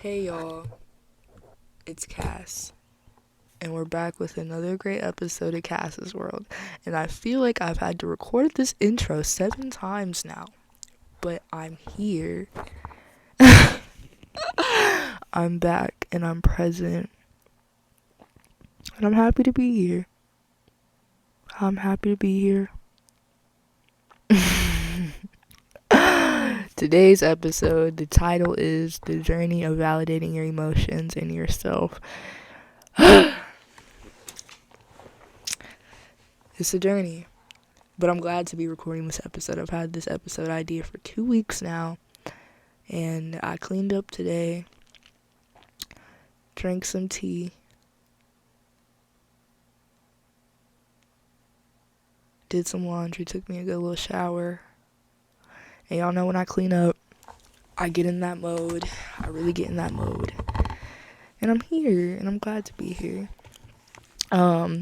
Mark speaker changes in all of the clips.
Speaker 1: Hey y'all, it's Kass, and we're back with another great episode of Kass's World. And I feel like I've had to record this intro 7 times now, but I'm here. I'm back and I'm present, and I'm happy to be here. I'm happy to be here. Today's episode, the title is The Journey of Validating Your Emotions and Yourself. It's a journey, but I'm glad to be recording this episode. I've had this episode idea for 2 weeks now, and I cleaned up today, drank some tea, did some laundry, took me a good little shower. And y'all know when I clean up, I get in that mode. I really get in that mode. And I'm here, and I'm glad to be here.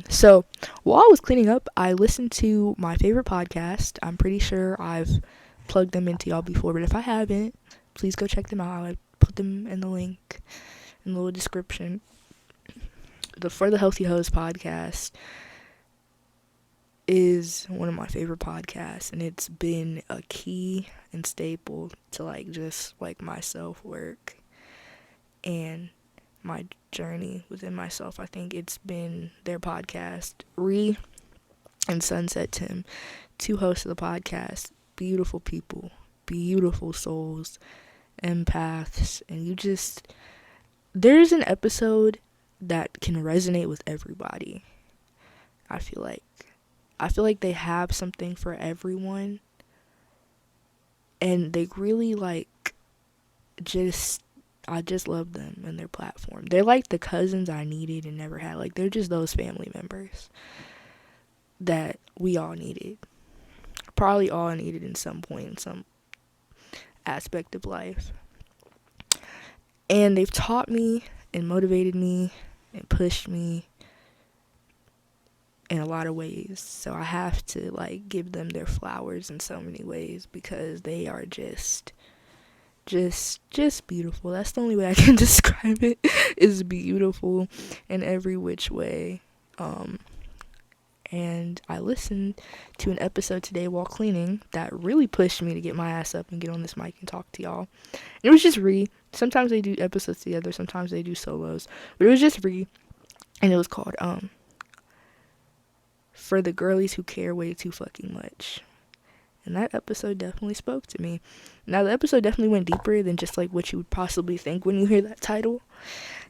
Speaker 1: So while I was cleaning up, I listened to my favorite podcast. I'm pretty sure I've plugged them into y'all before, but if I haven't, please go check them out. I put them in the link in the little description. The For the Healthy Hoes podcast is one of my favorite podcasts, and it's been a key and staple to just my self-work and my journey within myself. I think it's been their podcast. Ree and Sunset Tim, 2 hosts of the podcast, beautiful people, beautiful souls, empaths, and there's an episode that can resonate with everybody. I feel like they have something for everyone, and they really I just love them and their platform. They're like the cousins I needed and never had. They're just those family members that we all needed. Probably all needed in some point, in some aspect of life. And they've taught me and motivated me and pushed me in a lot of ways. So I have to give them their flowers in so many ways, because they are just beautiful. That's the only way I can describe it, is beautiful in every which way. And I listened to an episode today while cleaning that really pushed me to get my ass up and get on this mic and talk to y'all. And it was just Ree. Sometimes they do episodes together, sometimes they do solos, but it was just Ree, and it was called For the Girlies Who Care Way Too Fucking Much. And that episode definitely spoke to me. Now, the episode definitely went deeper than just what you would possibly think when you hear that title.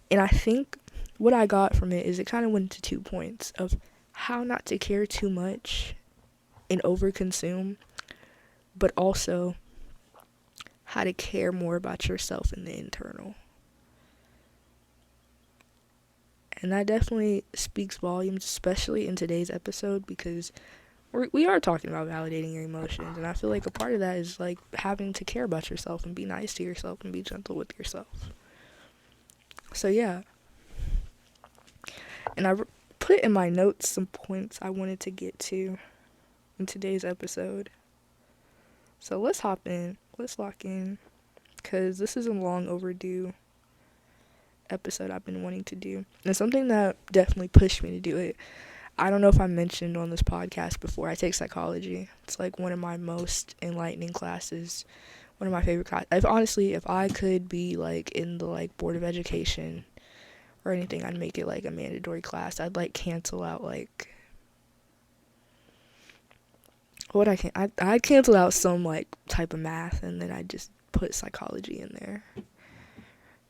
Speaker 1: And I think what I got from it is it kind of went into 2 points of how not to care too much and overconsume, but also how to care more about yourself in the internal. And that definitely speaks volumes, especially in today's episode, because we are talking about validating your emotions, and I feel like a part of that is having to care about yourself and be nice to yourself and be gentle with yourself. So yeah, and I put in my notes some points I wanted to get to in today's episode. So let's hop in, let's lock in, because this is a long overdue episode I've been wanting to do, and something that definitely pushed me to do it. I don't know if I mentioned on this podcast before, I take psychology. It's one of my most enlightening classes, one of my favorite classes. If I could be in the Board of Education or anything, I'd make it a mandatory class. I'd cancel out I'd cancel out some type of math, and then I'd just put psychology in there,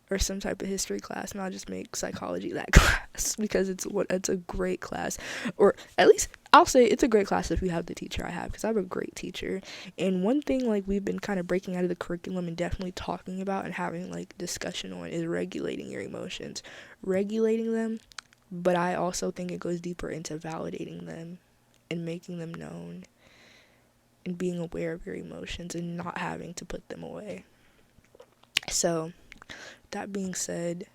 Speaker 1: or some type of history class, and I'll just make psychology that class, because it's a great class. Or at least I'll say it's a great class if you have the teacher I have, because I have a great teacher. And one thing we've been kind of breaking out of the curriculum and definitely talking about and having discussion on is regulating your emotions, regulating them. But I also think it goes deeper into validating them and making them known and being aware of your emotions and not having to put them away. So that being said,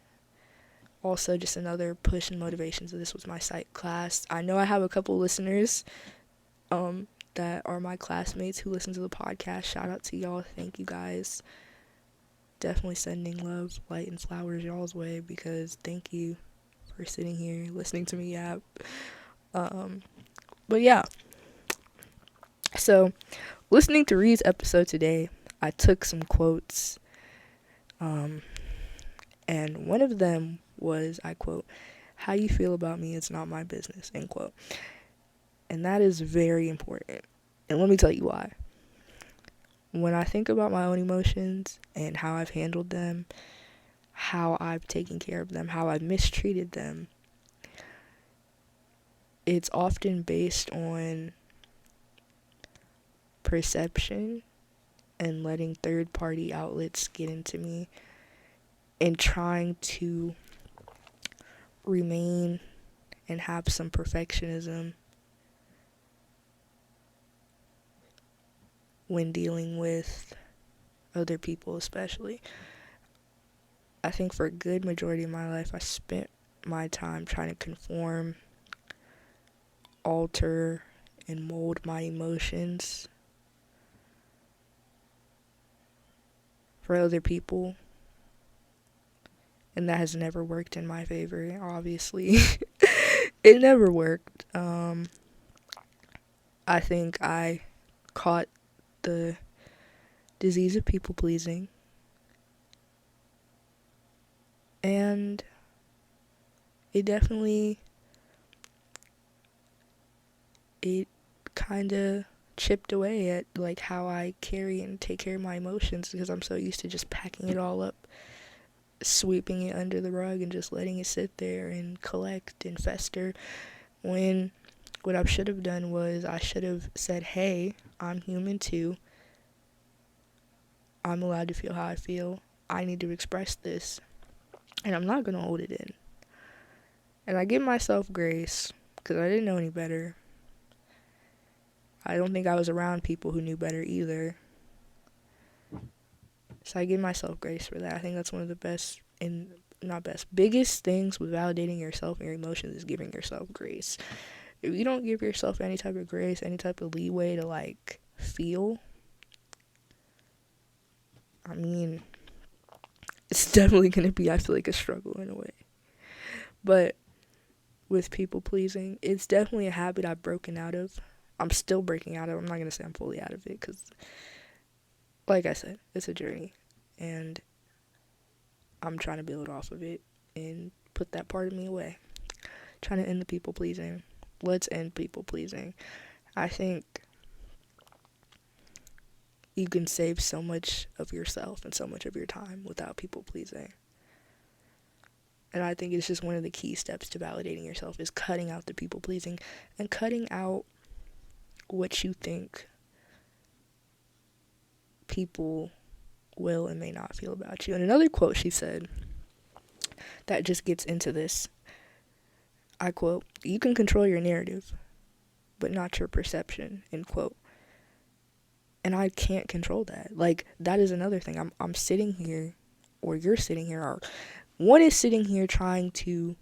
Speaker 1: also just another push and motivation. So this was my psych class. I know I have a couple listeners that are my classmates who listen to the podcast. Shout out to y'all. Thank you guys. definitely sending love, light, and flowers y'all's way, because thank you for sitting here listening to me yap. But yeah, so listening to Reed's episode today, I took some quotes, and one of them was, I quote, "How you feel about me is not my business," end quote. And that is very important. And let me tell you why. When I think about my own emotions and how I've handled them, how I've taken care of them, how I've mistreated them, it's often based on perception and letting third-party outlets get into me and trying to remain and have some perfectionism when dealing with other people, especially. I think for a good majority of my life, I spent my time trying to conform, alter, and mold my emotions for other people. And that has never worked in my favor, obviously. It never worked. I think I caught the disease of people pleasing, and it kind of chipped away at like how I carry and take care of my emotions, because I'm so used to just packing it all up, sweeping it under the rug, and just letting it sit there and collect and fester, when what I should have done was I should have said, hey, I'm human too. I'm allowed to feel how I feel. I need to express this, and I'm not going to hold it in. And I give myself grace, because I didn't know any better. I don't think I was around people who knew better either. So I give myself grace for that. I think that's one of the biggest things with validating yourself and your emotions is giving yourself grace. If you don't give yourself any type of grace, any type of leeway to like feel, I mean, it's definitely going to be, I feel like, a struggle in a way. But with people pleasing, it's definitely a habit I've broken out of. I'm still breaking out of it. I'm not going to say I'm fully out of it, because, like I said, it's a journey. And I'm trying to build off of it and put that part of me away. Trying to end the people pleasing. Let's end people pleasing. I think you can save so much of yourself and so much of your time without people pleasing. And I think it's just one of the key steps to validating yourself is cutting out the people pleasing and cutting out what you think people will and may not feel about you. And another quote she said that just gets into this, I quote, "You can control your narrative, but not your perception," end quote. And I can't control that. Like, that is another thing. I'm sitting here, or you're sitting here, or one is sitting here trying to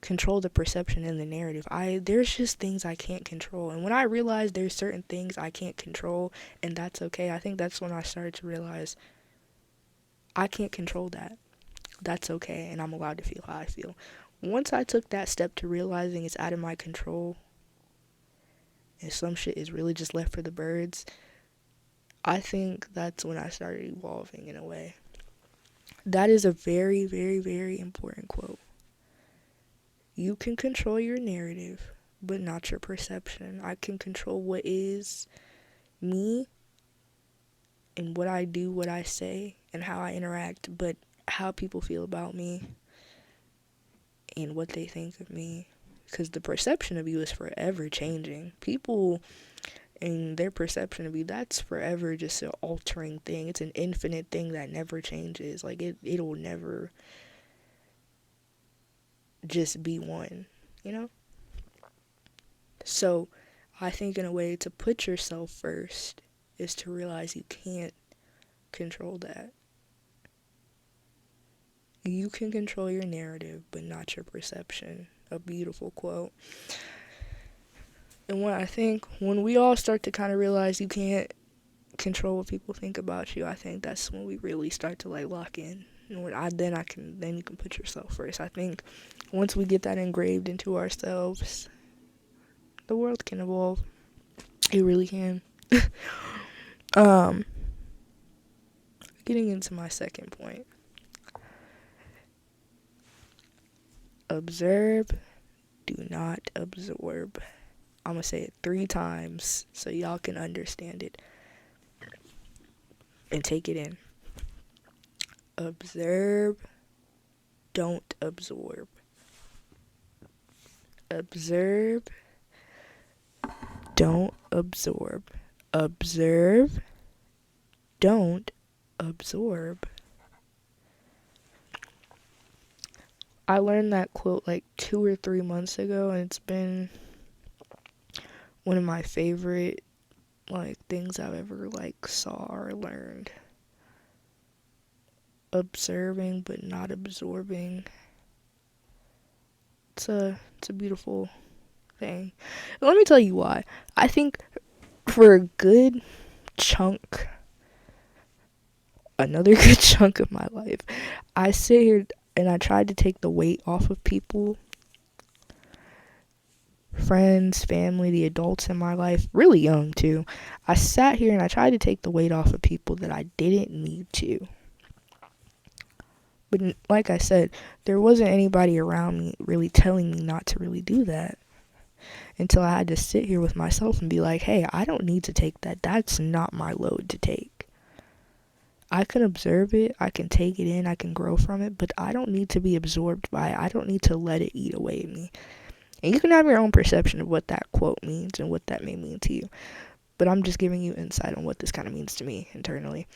Speaker 1: control the perception and the narrative. There's just things I can't control. And when I realized there's certain things I can't control, and that's okay, I think that's when I started to realize I can't control that. That's okay, and I'm allowed to feel how I feel. Once I took that step to realizing it's out of my control, and some shit is really just left for the birds, I think that's when I started evolving in a way. That is a very, very, very important quote. You can control your narrative, but not your perception. I can control what is me and what I do, what I say, and how I interact, but how people feel about me and what they think of me. Because the perception of you is forever changing. People and their perception of you, that's forever just an altering thing. It's an infinite thing that never changes. Like, it'll never just be one, you know? So I think in a way to put yourself first is to realize you can't control that. You can control your narrative, but not your perception. A beautiful quote. And I think when we all start to kind of realize you can't control what people think about you, I think that's when we really start to like lock in. And then you can put yourself first. I think once we get that engraved into ourselves, the world can evolve. It really can. Getting into my second point. Observe, do not absorb. I'm going to say it 3 times so y'all can understand it and take it in. Observe, don't absorb. Observe, don't absorb. Observe, don't absorb. I learned that quote like 2 or 3 months ago, and it's been one of my favorite like things I've ever like saw or learned. Observing but not absorbing. It's a beautiful thing. Let me tell you why. I think for a good chunk, another good chunk of my life, I sit here and I tried to take the weight off of people, friends, family, the adults in my life, really young too. I sat here and I tried to take the weight off of people that I didn't need to. But like I said, there wasn't anybody around me really telling me not to really do that. Until I had to sit here with myself and be like, hey, I don't need to take that. That's not my load to take. I can observe it, I can take it in, I can grow from it, but I don't need to be absorbed by it. I don't need to let it eat away at me. And you can have your own perception of what that quote means and what that may mean to you. But I'm just giving you insight on what this kind of means to me internally.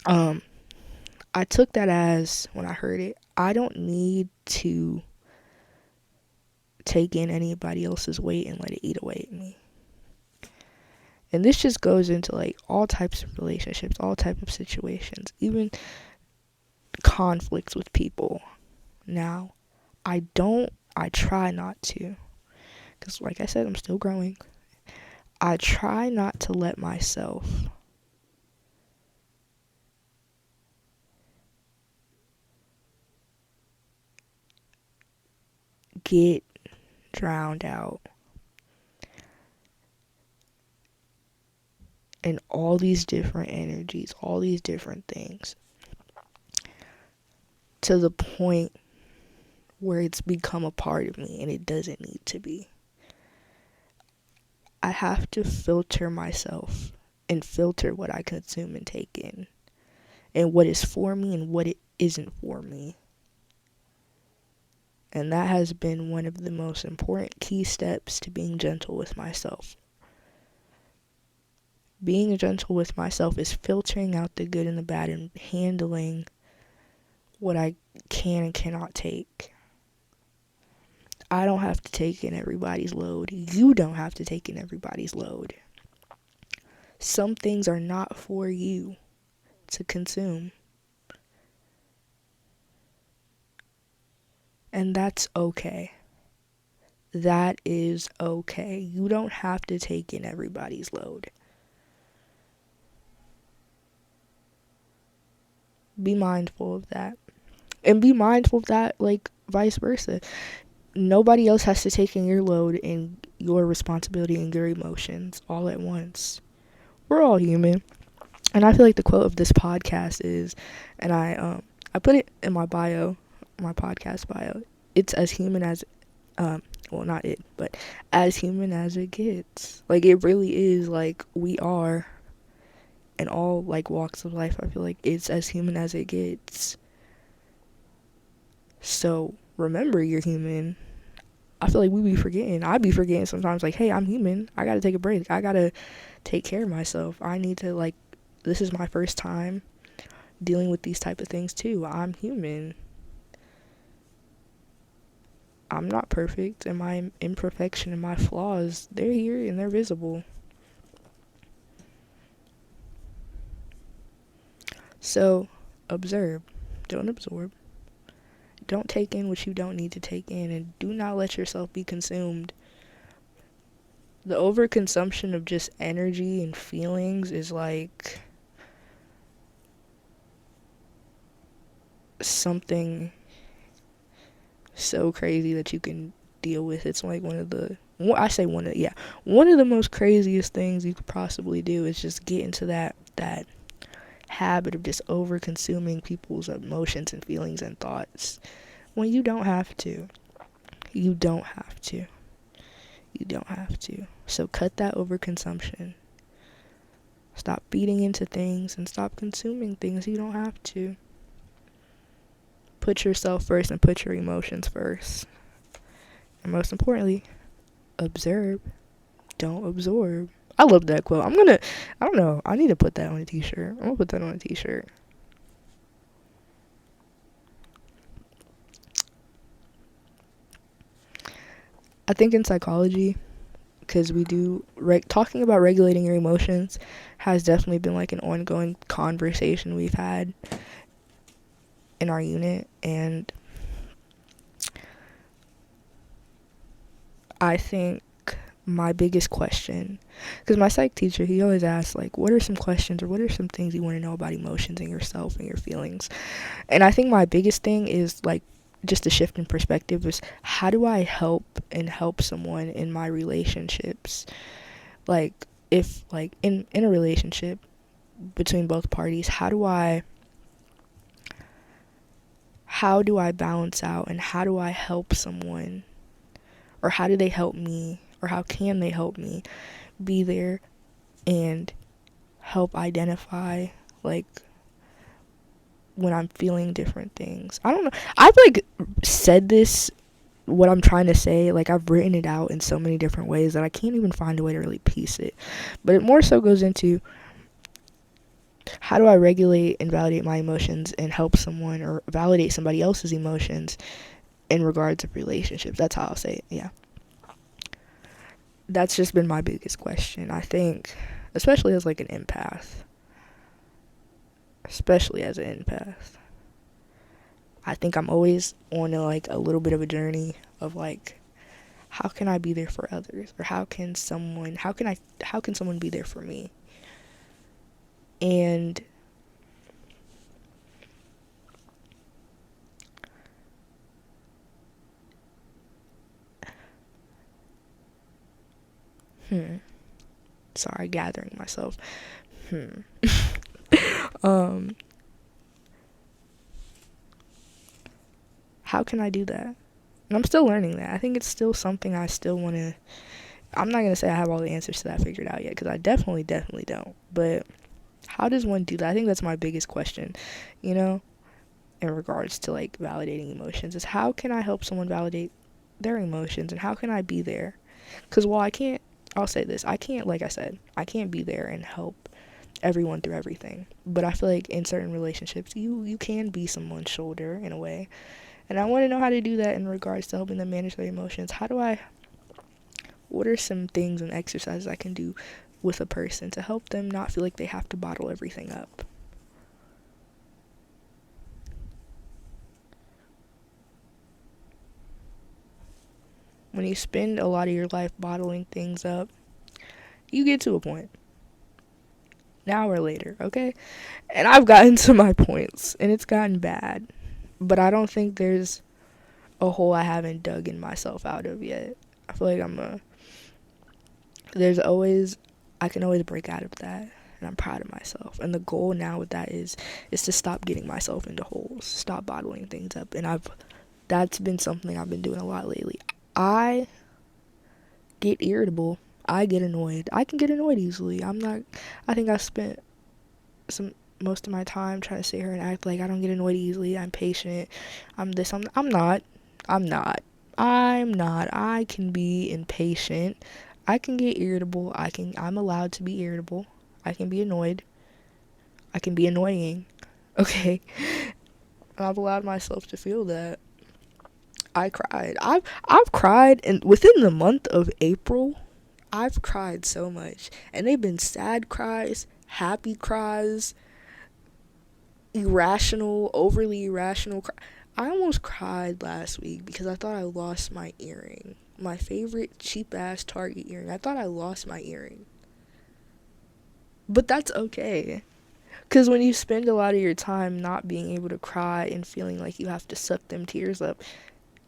Speaker 1: I took that as, when I heard it, I don't need to take in anybody else's weight and let it eat away at me. And this just goes into like all types of relationships, all types of situations, even conflicts with people. Now, I try not to, because like I said, I'm still growing. I try not to let myself get drowned out in all these different energies, all these different things, to the point where it's become a part of me and it doesn't need to be. I have to filter myself and filter what I consume and take in, and what is for me and what it isn't for me. And that has been one of the most important key steps to being gentle with myself. Being gentle with myself is filtering out the good and the bad and handling what I can and cannot take. I don't have to take in everybody's load. You don't have to take in everybody's load. Some things are not for you to consume. And that's okay. That is okay. You don't have to take in everybody's load. Be mindful of that. And be mindful of that, like, vice versa. Nobody else has to take in your load and your responsibility and your emotions all at once. We're all human. And I feel like the quote of this podcast is, and I put it in my bio, my podcast bio, it's as human as, well, not it, but as human as it gets. Like, it really is, like, we are, in all, like, walks of life, I feel like it's as human as it gets. So, remember you're human. I feel like we be forgetting. I be forgetting sometimes, like, hey, I'm human. I gotta take a break. I gotta take care of myself. I need to, like, this is my first time dealing with these type of things, too. I'm human. I'm not perfect, and my imperfection and my flaws, they're here and they're visible. So, observe. Don't absorb. Don't take in what you don't need to take in, and do not let yourself be consumed. The overconsumption of just energy and feelings is like something so crazy that you can deal with. It's like one of the most craziest things you could possibly do is just get into that habit of just over consuming people's emotions and feelings and thoughts when you don't have to. You don't have to. You don't have to. So cut that overconsumption. Stop feeding into things and stop consuming things you don't have to. Put yourself first and put your emotions first. And most importantly, observe. Don't absorb. I love that quote. I don't know, I need to put that on a t-shirt. I'm gonna put that on a t-shirt. I think in psychology, because we do, talking about regulating your emotions has definitely been like an ongoing conversation we've had in our unit, and I think my biggest question, because my psych teacher, he always asks, like, what are some questions or what are some things you want to know about emotions and yourself and your feelings? And I think my biggest thing is, like, just a shift in perspective is how do I help someone in my relationships? Like, if, like, in a relationship between both parties, how do I balance out and how do I help someone, or how do they help me, or how can they help me be there and help identify, like, when I'm feeling different things. I don't know. I've, like, said this, what I'm trying to say, like, I've written it out in so many different ways that I can't even find a way to really piece it. But it more so goes into how do I regulate and validate my emotions and help someone or validate somebody else's emotions in regards of relationships. That's how I'll say it, yeah. That's just been my biggest question, I think, especially as, like, an empath. I think I'm always on a little bit of a journey of, like, how can I be there for others, or how can someone be there for me? And sorry, gathering myself. How can I do that? And I'm still learning that. I think it's still something I still want to. I'm not going to say I have all the answers to that figured out yet, because I definitely don't. But how does one do that? I think that's my biggest question, in regards to, like, validating emotions, is how can I help someone validate their emotions, and how can I be there? Because while I'll say this, like I said, I can't be there and help everyone through everything. But I feel like in certain relationships, you can be someone's shoulder in a way. And I want to know how to do that in regards to helping them manage their emotions. What are some things and exercises I can do with a person to help them not feel like they have to bottle everything up? When you spend a lot of your life bottling things up, you get to a point. Now or later, okay? And I've gotten to my points, and it's gotten bad. But I don't think there's a hole I haven't dug in myself out of yet. I feel like I can always break out of that, and I'm proud of myself. And the goal now with that is to stop getting myself into holes, stop bottling things up. And that's been something I've been doing a lot lately. I get irritable. I get annoyed. I can get annoyed easily. I think I spent most of my time trying to sit here and act like I don't get annoyed easily. I'm patient. I'm not. I can be impatient. I can get irritable. I'm allowed to be irritable. I can be annoyed. I can be annoying. Okay? And I've allowed myself to feel that. I cried. I've cried, and within the month of April, I've cried so much. And they've been sad cries, happy cries, overly irrational cries. I almost cried last week because I thought I lost my earring. my favorite cheap ass Target earring. I thought I lost my earring. But that's okay. Because when you spend a lot of your time not being able to cry and feeling like you have to suck them tears up,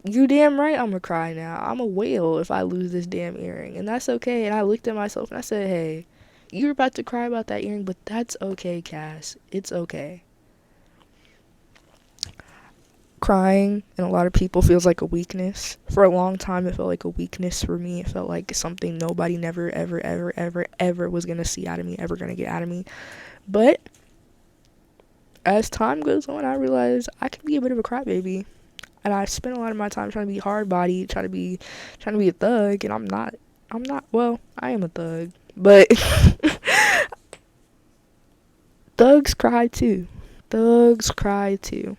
Speaker 1: you damn right I'm gonna cry now. I'm a whale if I lose this damn earring. And that's okay. And I looked at myself and I said, hey, you're about to cry about that earring, but that's okay, Kass. It's okay. Crying in a lot of people feels like a weakness. For a long time, it felt like a weakness for me. It felt like something nobody never, ever, ever, ever, ever was gonna see out of me, ever gonna get out of me. But as time goes on, I realize I can be a bit of a crybaby. And I spend a lot of my time trying to be hard body, trying to be a thug, and I'm not, well, I am a thug. But thugs cry too. Thugs cry too.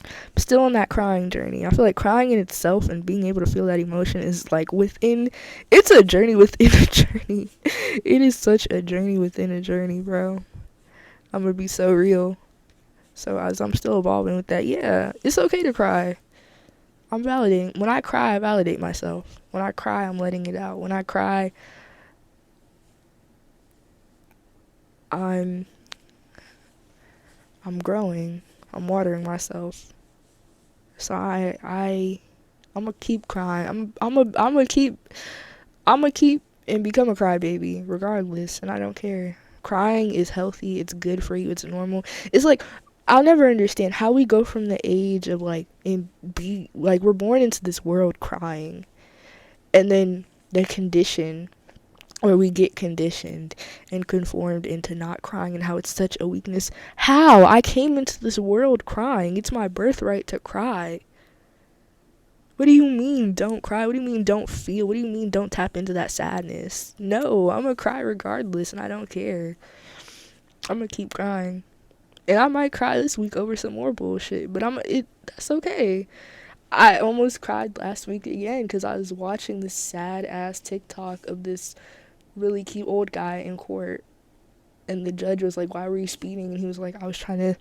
Speaker 1: I'm still on that crying journey. I feel like crying in itself and being able to feel that emotion is like it's a journey within a journey. It is such a journey within a journey, bro. I'm gonna be so real. So as I'm still evolving with that, yeah, it's okay to cry. I'm validating. When I cry, I validate myself. When I cry, I'm letting it out. When I cry, I'm growing. I'm watering myself. So I'm gonna keep crying. I'm gonna keep and become a crybaby regardless, and I don't care. Crying is healthy. It's good for you. It's normal. It's like I'll never understand how we go from the age of we're born into this world crying, and then the condition where we get conditioned and conformed into not crying, and how it's such a weakness. How? I came into this world crying. It's my birthright to cry. What do you mean don't cry? What do you mean don't feel? What do you mean don't tap into that sadness? No, I'm gonna cry regardless, and I don't care. I'm gonna keep crying. And I might cry this week over some more bullshit, but that's okay. I almost cried last week again because I was watching this sad ass TikTok of this really cute old guy in court, and the judge was like, why were you speeding? And he was like, I was trying to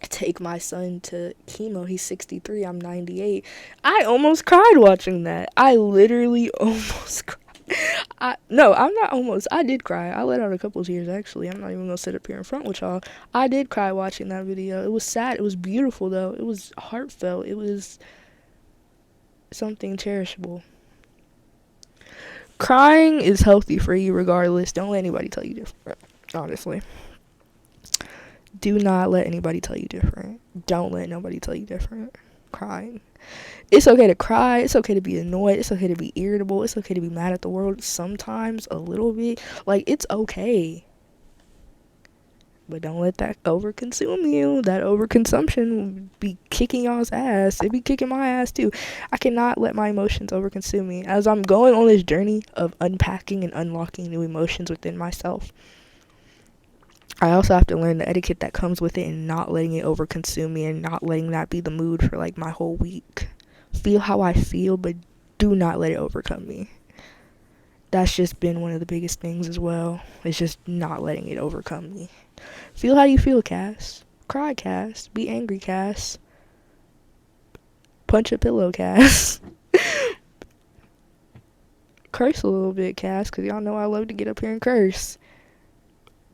Speaker 1: take my son to chemo. He's 63, I'm 98. I almost cried watching that. I literally almost cried. I did cry. I let out a couple tears, actually. I'm not even gonna sit up here in front with y'all. I did cry watching that video. It was sad. It was beautiful, though. It was heartfelt. It was something cherishable. Crying is healthy for you regardless. Don't let anybody tell you different, honestly. Do not let anybody tell you different. Don't let nobody tell you different. Crying. It's okay to cry. It's okay to be annoyed. It's okay to be irritable. It's okay to be mad at the world sometimes, a little bit. Like, it's okay. But don't let that overconsume you. That overconsumption will be kicking y'all's ass. It be kicking my ass too. I cannot let my emotions overconsume me. As I'm going on this journey of unpacking and unlocking new emotions within myself, I also have to learn the etiquette that comes with it and not letting it overconsume me and not letting that be the mood for like my whole week. Feel how I feel, but do not let it overcome me. That's just been one of the biggest things as well. It's just not letting it overcome me. Feel how you feel, Kass. Cry, Kass. Be angry, Kass. Punch a pillow, Kass. Curse a little bit, Kass, because y'all know I love to get up here and curse.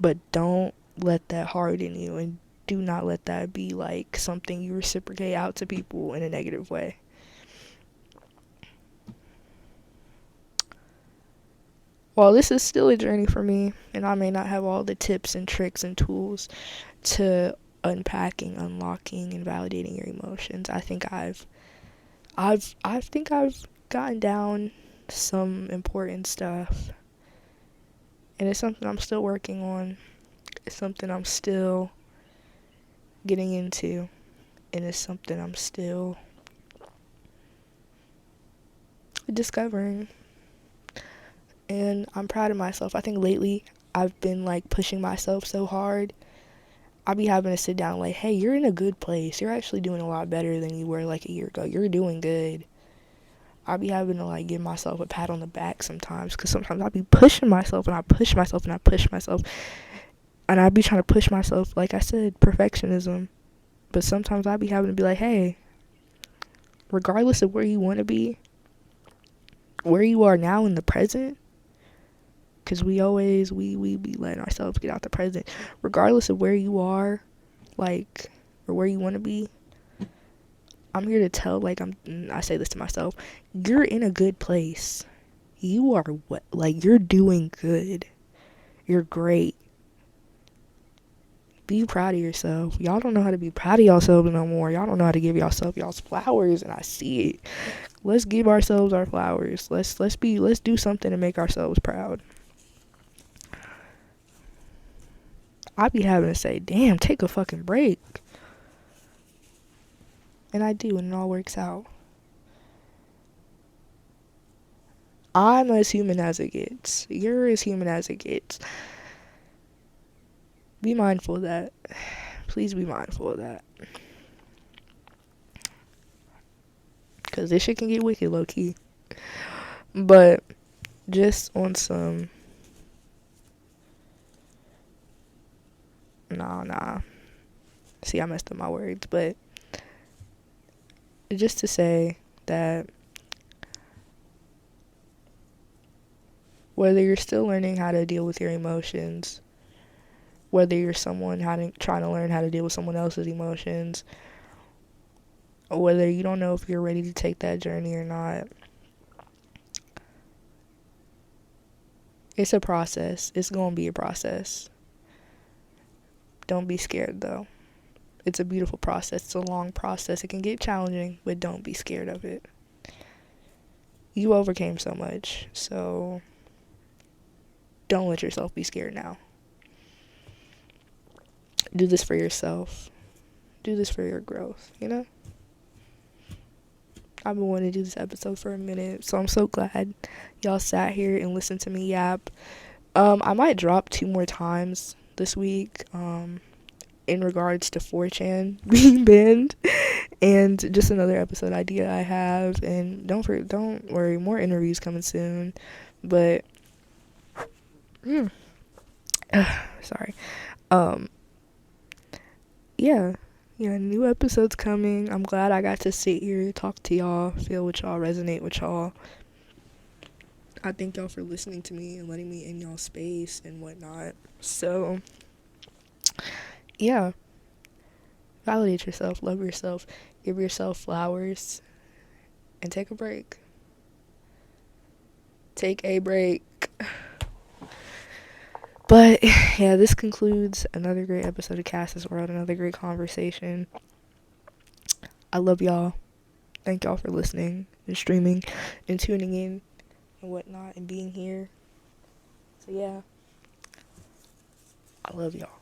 Speaker 1: But don't let that harden you, and do not let that be like something you reciprocate out to people in a negative way. While this is still a journey for me, and I may not have all the tips and tricks and tools to unpacking, unlocking, and validating your emotions, I think I've gotten down some important stuff. And it's something I'm still working on. It's something I'm still getting into. And it's something I'm still discovering. And I'm proud of myself. I think lately I've been like pushing myself so hard. I'll be having to sit down like, hey, you're in a good place. You're actually doing a lot better than you were like a year ago. You're doing good. I'll be having to like give myself a pat on the back sometimes, because sometimes I'll be pushing myself and I push myself and I push myself, and I'll be trying to push myself, like I said, perfectionism. But sometimes I'll be having to be like, hey, regardless of where you want to be, where you are now in the present, because we always we be letting ourselves get out the present, regardless of where you are, like, or where you want to be. I'm here to tell, like, I say this to myself, you're in a good place. You are what, like, you're doing good. You're great. Be proud of yourself. Y'all don't know how to be proud of yourselves no more. Y'all don't know how to give yourself y'all's flowers, and I see it. Let's give ourselves our flowers. Let's do something to make ourselves proud. I be having to say, damn, take a fucking break. And I do, and it all works out. I'm as human as it gets. You're as human as it gets. Be mindful of that. Please be mindful of that. Because this shit can get wicked low-key. But just on some... Nah. See, I messed up my words. But just to say that whether you're still learning how to deal with your emotions, whether you're someone trying to learn how to deal with someone else's emotions, or whether you don't know if you're ready to take that journey or not, it's a process. It's going to be a process. Don't be scared, though. It's a beautiful process. It's a long process. It can get challenging, but don't be scared of it. You overcame so much, so don't let yourself be scared now. Do this for yourself. Do this for your growth, you know? I've been wanting to do this episode for a minute, so I'm so glad y'all sat here and listened to me yap. I might drop 2 more times this week, in regards to 4chan being banned, and just another episode idea I have. And don't worry, more interviews coming soon. But sorry. Yeah, new episodes coming. I'm glad I got to sit here, talk to y'all, feel with y'all, resonate with y'all. I thank y'all for listening to me and letting me in y'all's space and whatnot. So, yeah. Validate yourself, love yourself, give yourself flowers, and take a break. Take a break. But, yeah, this concludes another great episode of Kass's World, another great conversation. I love y'all. Thank y'all for listening and streaming and tuning in and whatnot and being here. So, yeah. I love y'all.